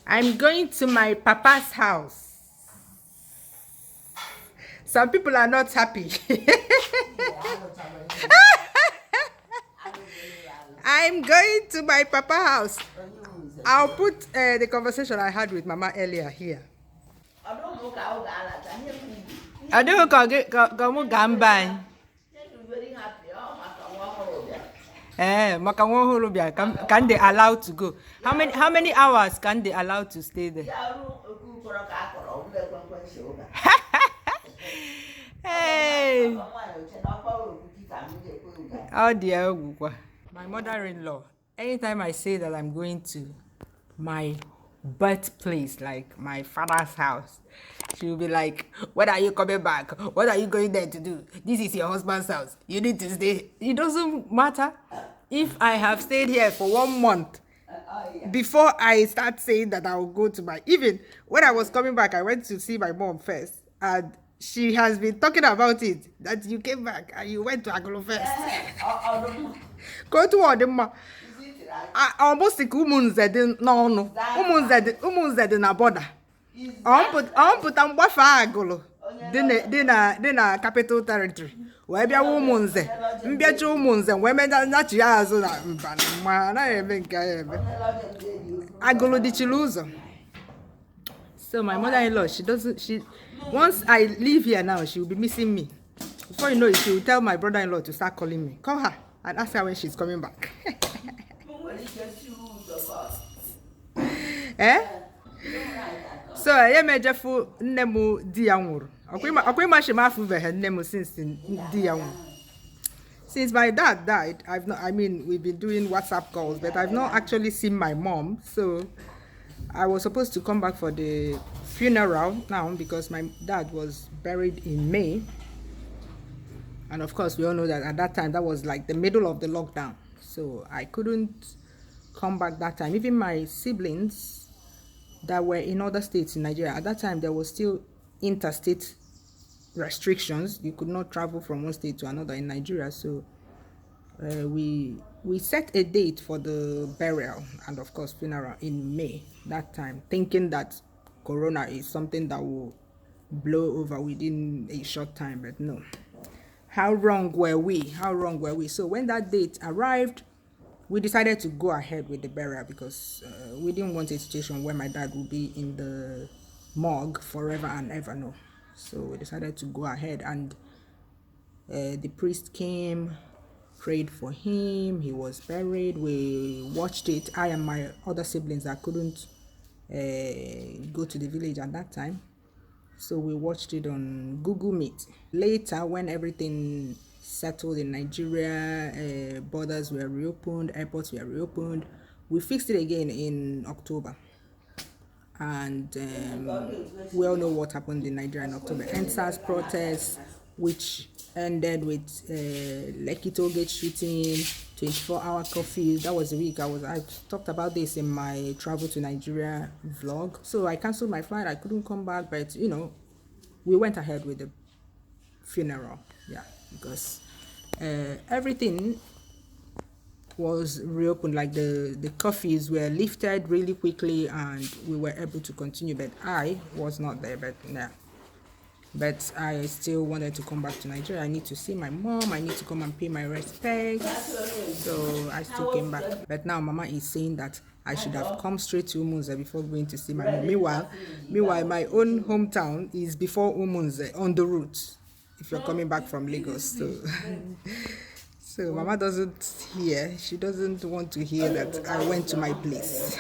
I'm going to my papa's house. Some people are not happy. I'm going to my papa's house. I'll put the conversation I had with Mama earlier here. I don't go gambang. Can they allow to go? How many hours can they allow to stay there? Hey. Oh dear. My mother-in-law, anytime I say that I'm going to my birthplace, like my father's house, she will be like, when are you coming back? What are you going there to do? This is your husband's house. You need to stay. It doesn't matter if I have stayed here for 1 month. Before I start saying that I will go to my, even when I was coming back, I went to see my mom first, and she has been talking about it, that you came back and you went to Agolo first. Go to Odema. Almost like umunzed no umunzed na border. Put am gbafa Agolo. Dị na capital territory. Wee bịa ụmụnze mbịacha ụmụnze wee medachi ya azụ na mba ma anaghị eme nke ya eme agụlụ dịchiri ụzọ. So my mother-in-law, she once I leave here now, she will be missing me. Before you know it, she will tell my brother-in-law to start calling me. Call her and ask her when she's coming back. Eh? So I am a Jeffu Nemu Diamur. Since my dad died, we've been doing WhatsApp calls, but I've not actually seen my mom. So I was supposed to come back for the funeral now because my dad was buried in May. And of course, we all know that at that time, that was like the middle of the lockdown. So I couldn't come back that time. Even my siblings that were in other states in Nigeria, at that time, there was still interstate restrictions. You could not travel from one state to another in Nigeria. So we set a date for the burial and of course funeral in May that time, thinking that Corona is something that will blow over within a short time, but no. How wrong were we? So when that date arrived, we decided to go ahead with the burial because we didn't want a situation where my dad would be in the morgue forever and ever. No. So we decided to go ahead, and the priest came, prayed for him, he was buried. We watched it. I and my other siblings that couldn't go to the village at that time, so we watched it on Google Meet. Later, when everything settled in Nigeria, borders were reopened, airports were reopened, we fixed it again in October. And we all know what happened in Nigeria in October. NSAS protests, which ended with Lekki Tollgate shooting, 24-hour curfew. That was the week I talked about this in my travel to Nigeria vlog. So I canceled my flight. I couldn't come back, but we went ahead with the funeral. Yeah, because everything was reopened, like the curfews were lifted really quickly and we were able to continue, but I was not there. But I still wanted to come back to Nigeria. I need to see my mom, I need to come and pay my respects, so I still came back. But now Mama is saying that I should have come straight to Umunze before going to see my mom. Meanwhile my own hometown is before Umunze on the route if you're coming back from Lagos. So Mama doesn't hear. She doesn't want to hear that I went to my place.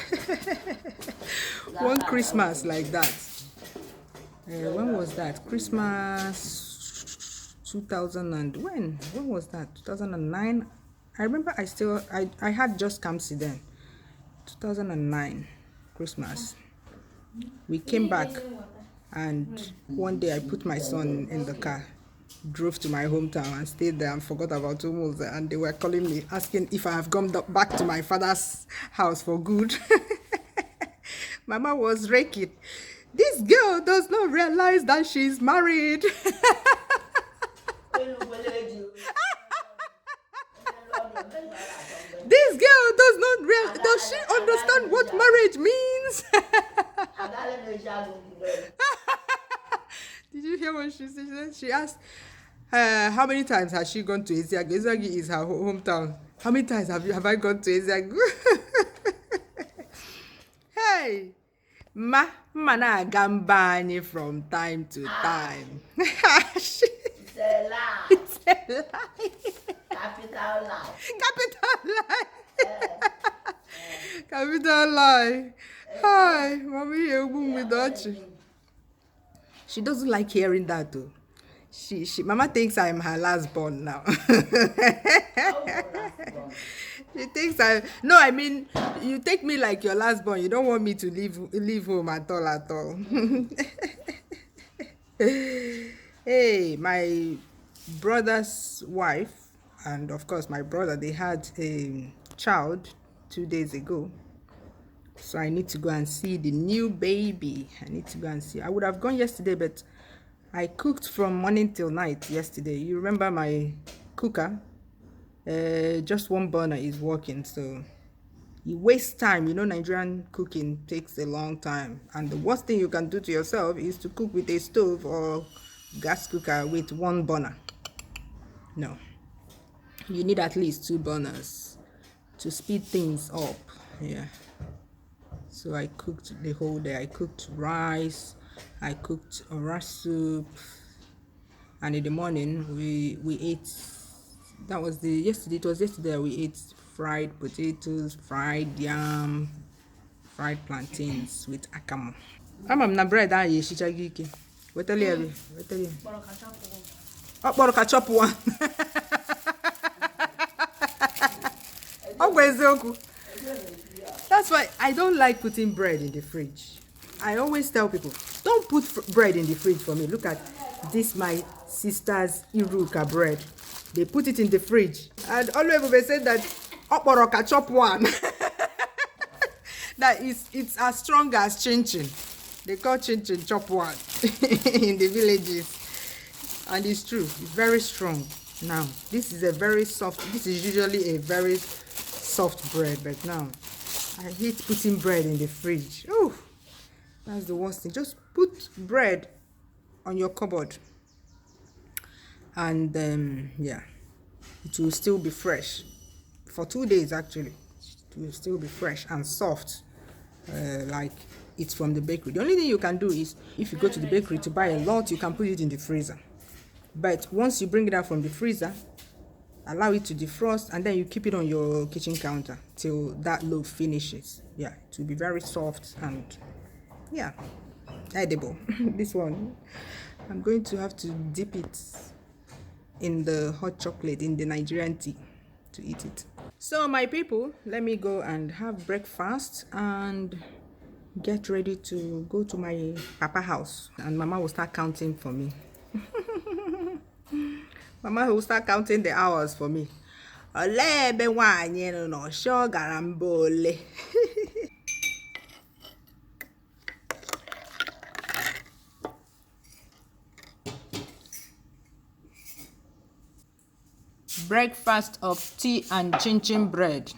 One Christmas like that. When was that? Christmas 2000 and when was that? 2009. I remember I had just come to then. 2009 Christmas. We came back, and one day I put my son in the car, drove to my hometown and stayed there and forgot about Umuz, and they were calling me asking if I have gone back to my father's house for good. Mama was raking. This girl does not realize that she's married. This girl does she understand what marriage means? Did you hear what she said? She asked, how many times has she gone to Eziagu? Eziagu is her hometown. How many times have I gone to Eziagu? Hey, mana gambani from time to time. It's a lie. It's a lie. Capital lie. Capital lie. Capital lie. Hi, mommy, she doesn't like hearing that though. Mama thinks I'm her last born now. She thinks no, I mean, you take me like your last born. You don't want me to leave home at all. Hey, my brother's wife and of course my brother, they had a child 2 days ago. So I need to go and see the new baby. I would have gone yesterday, but I cooked from morning till night yesterday. You remember my cooker? Just one burner is working, so you waste time. You know, Nigerian cooking takes a long time, and the worst thing you can do to yourself is to cook with a stove or gas cooker with one burner. No, you need at least 2 burners to speed things up. Yeah. So I cooked the whole day. I cooked rice, I cooked rice soup, and in the morning we ate. That was yesterday. It was yesterday we ate fried potatoes, fried yam, fried plantains with akamu. I'm na bread aye shichagiki. Wetali. Okporo chop one. That's why I don't like putting bread in the fridge. I always tell people, don't put bread in the fridge for me. Look at this, my sister's Iruka bread. They put it in the fridge. And always they say that okporoka chop one. That it's as strong as chinchin. They call chinchin chop one in the villages. And it's true, it's very strong. Now, this is usually a very soft bread, but now I hate putting bread in the fridge. Oh, that's the worst thing. Just put bread on your cupboard, and yeah, it will still be fresh for 2 days. Actually, it will still be fresh and soft, like it's from the bakery. The only thing you can do is, if you go to the bakery to buy a lot, you can put it in the freezer. But once you bring it out from the freezer, allow it to defrost, and then you keep it on your kitchen counter till that loaf finishes. Yeah, it will be very soft and yeah, edible. This one, I'm going to have to dip it in the hot chocolate, in the Nigerian tea, to eat it. So my people, let me go and have breakfast and get ready to go to my papa house, and mama will start counting for me. Mama will start counting the hours for me. Breakfast of tea and chinchin bread.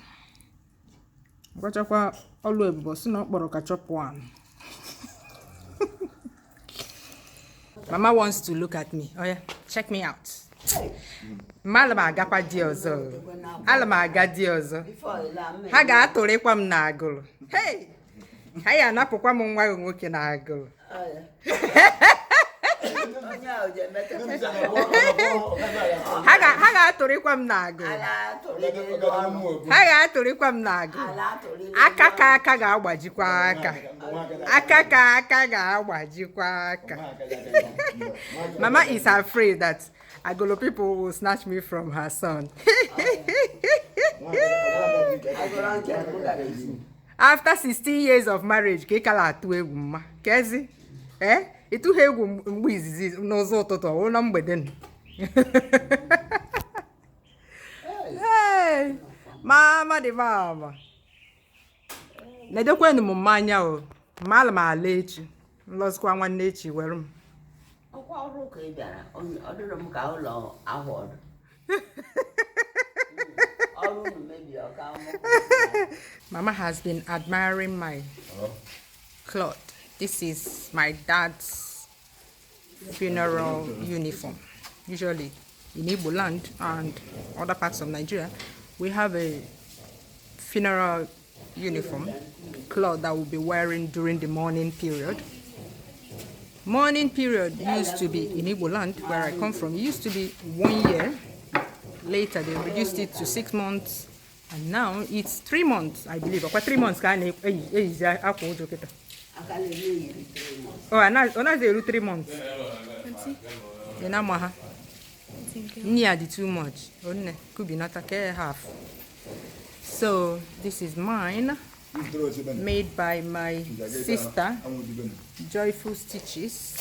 Mama wants to look at me. Oh yeah, check me out. Malama agapa di ozo. Alama agadi ozo. Ha ga-atụrịkwa m n'agụrụ. Hey! Ha ya anapụkwa m nwa nwoke n'agụrụ. Ha ga-atụrịkwa m n'agụrụ. Ha ga-atụrịkwa m n'agụrụ. Aka ka aka ga-agbajikwa aka. Aka ka aka ga-agbajikwa aka. Mama is afraid that Agolo people will snatch me from her son. After 16 years of marriage, Kezi? Eh? Itu hegu mwizizi nozo toto ona mbeden. Hey, mama de mama. Nedokwe ni mumanya o. Mala ma lechi. Nloskwa nwanne echi werum. Mama has been admiring my cloth. This is my dad's funeral uniform. Usually in Igbo land and other parts of Nigeria, we have a funeral uniform cloth that we'll be wearing during the mourning period. Mourning period used to be in Igbo land, where I come from, it used to be 1 year. Later they reduced it to 6 months, and now it's 3 months, I believe. Or 3 months can oh, and now 3 months. Near too much. Could be not a half. So this is mine, made by my sister, Joyful Stitches.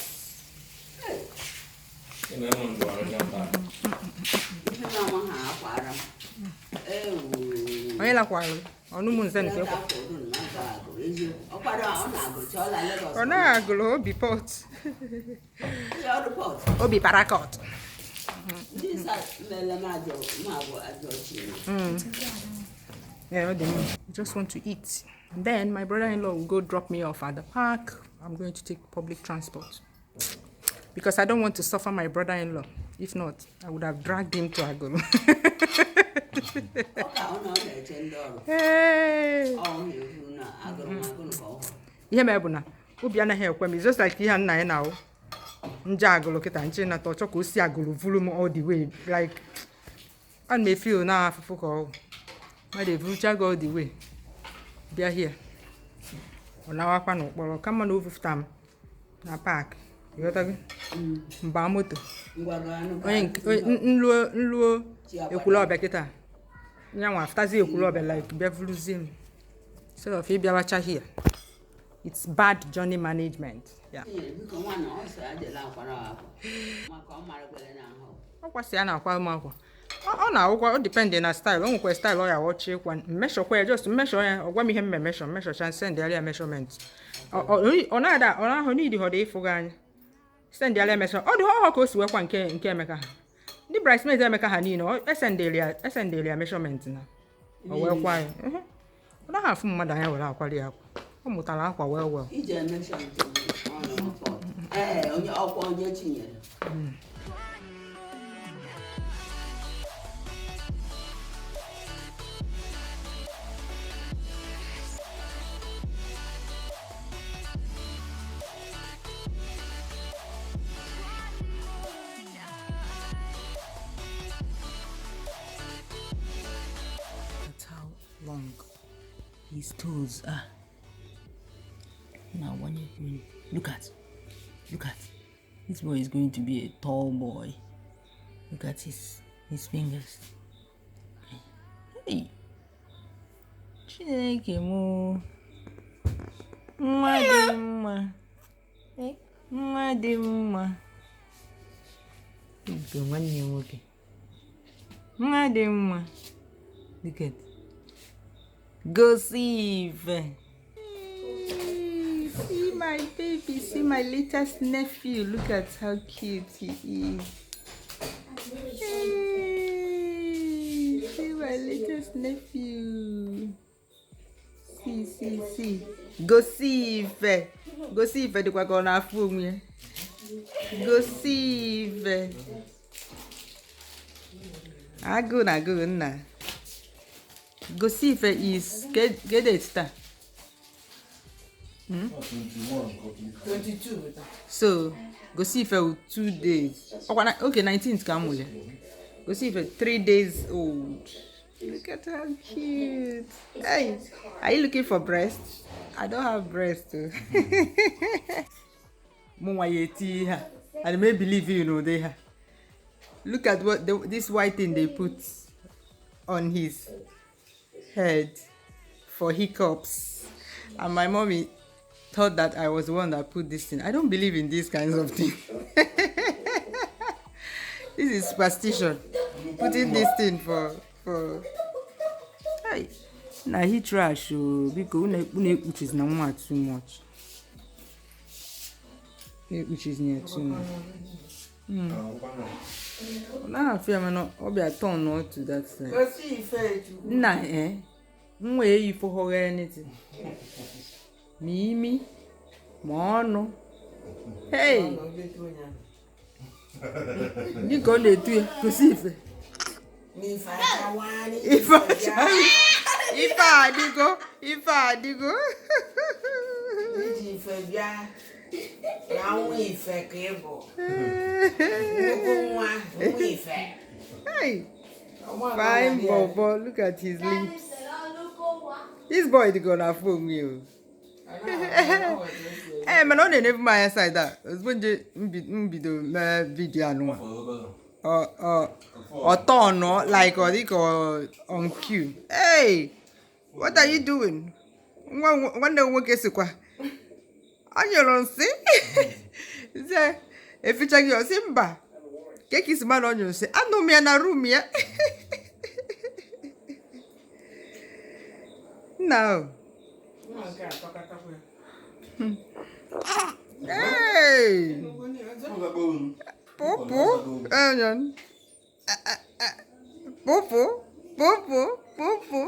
Obi parakot. Yeah, I just want to eat. And then my brother-in-law will go drop me off at the park. I'm going to take public transport because I don't want to suffer my brother-in-law. If not, I would have dragged him to Agolo. Hey. Yeah, Mabuna. Ubiana help me. Just like here now. Njagolo kita nche na tocho ko si agolo volume all the way. Like and me feel na fufuko. My dey vucha go all the way. Bia here. Ona wa kwa no kporo kama no vufutam na park. You got to mba moto. Nluo ekulo obe kita. Nyanwa after zi ekulo obe like bia vuluzim. So if you bia wacha here. It's bad journey management. Yeah. It depends on style. On style or watch one measure just measure or what me measure and send the earlier measurements. Or nada or I need the day for gan. Send the earlier measure. Oh, the whole course work one in Kemeka. The bridesmaids make a hanino, send the measurements now. Or well, why? I have mother I will have quality. Well. That's how long his toes are. Now when you look at this boy is going to be a tall boy. Look at his fingers. Hey, Chineke mo, madema, madema. Madema. Look at. Go see. See my baby, see my latest nephew. Look at how cute he is. Hey, see my latest nephew. See. Go see if the gonna fool me. Go see if I go na. Go see if is get it start. 22. So go see if 2 days. Okay, 19th come. Go see if 3 days old. Look at how cute. Hey, are you looking for breasts? I don't have breasts too. I may believe they have. Look at what this white thing they put on his head for hiccups. And my mommy thought that I was the one that put this thing. I don't believe in these kinds of things. This is superstition. Putting this thing for hey. Now he trash because which is not too much. Which is near too much. Now I feel I'm not turn not to that side. Nah, Where you for her anything? Me, Mono. Hey. You go to do it, Cosife. If I did go. Hey, fine Bobo, look at his lips. This boy is gonna fool you. Hey, man, don't never mind inside that. It's when you be the video no. Or turn no, like or they go on cue. Hey, what are you doing? One day work is qua. Are you don't see? Say, if you check your simba, cake is man on you say, I know me in a room yet. No. Hey, Popo, Popo, Popo, Popo.